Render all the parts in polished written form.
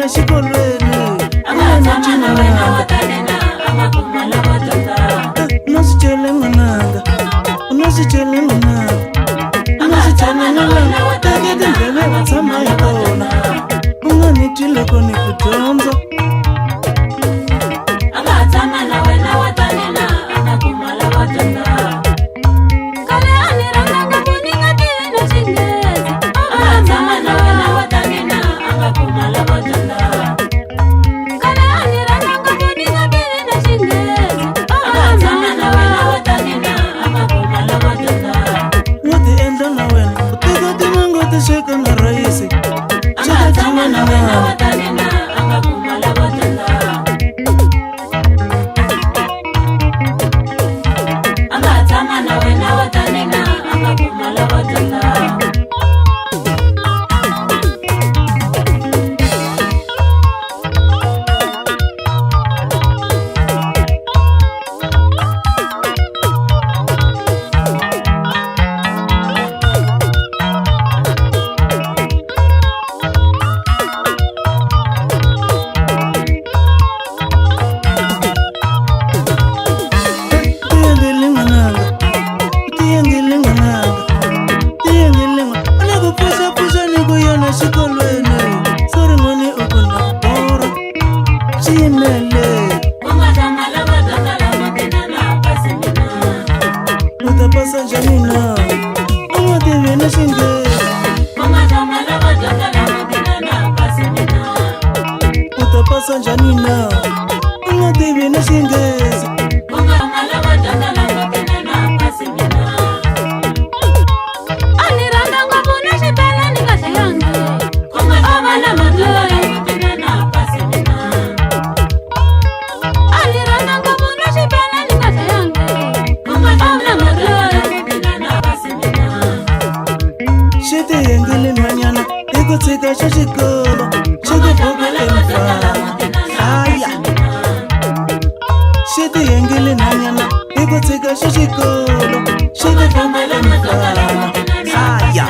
yena xikolweni Angatama wena watanena angakumala watanda unasicele n'wananga unasicele n'wananga unasicele n'wananga tekete ndleve u tshama hi tona u nga ni twi loko ni ku dyondza Angatama na wena watanena angakumala watanda Kale aniranga ngaponi ngativi na xinghezi Angatama na wena watanena angakumala watanda Kale aniranga ngaponi ngativi na xinghezi Angatama na wena watanena angakumala watanda wo ti endla na wena u teka timango ti sweka na rayisi Angatama na wena watanena angakumala watanda Angatama na wena watanena angakumala watanda Janina, uma TV na xinghezi. Shete yengele manyana, ego tseka xixikolo, xeke bobele mfana. Shete yengele nanyana, ego tseka xixikolo, xeke bobele mfana. Aya.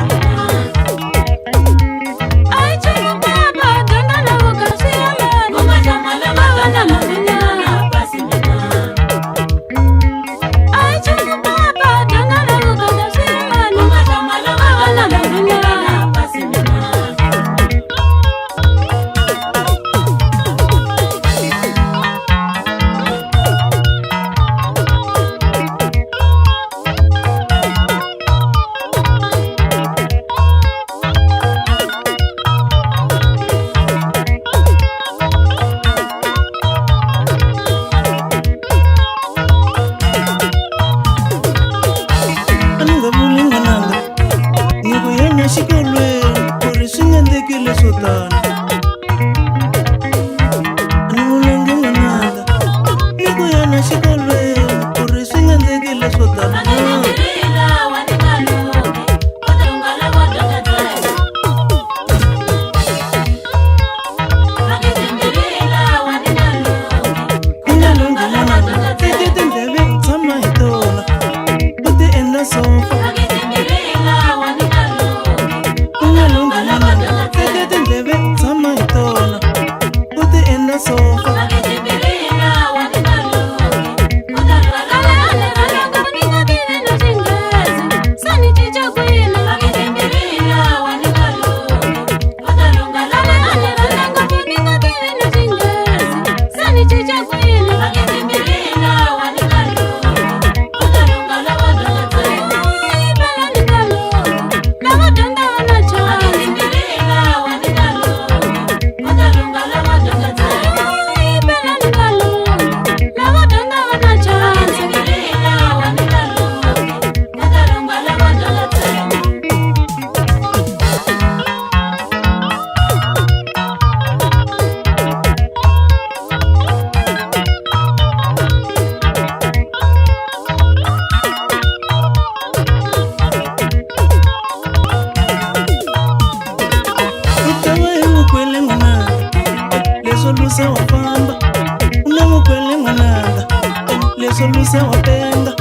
Solusa wapenda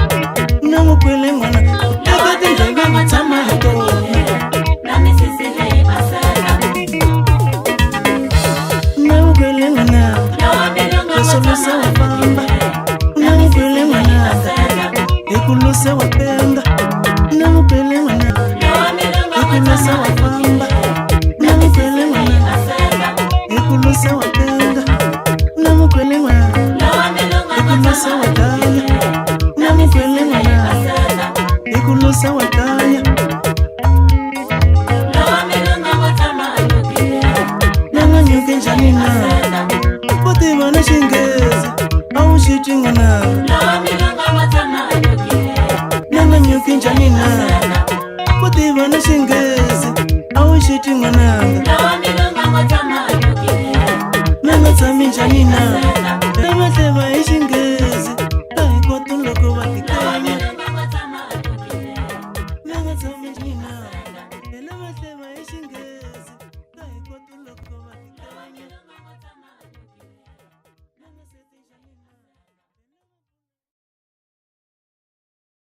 na mukwele mwana Yakati njanga mtama hatone Nami sisile ibasara Ikulusa wakanga Unamukwele mwana Ikulusa wakaya Unamukwele mwana Ikulusa wakaya Nanga nyuke njanina Pote wana shingezi Au shiti ngana Nanga nyuke njanina Pote wana shingezi Au shiti ngana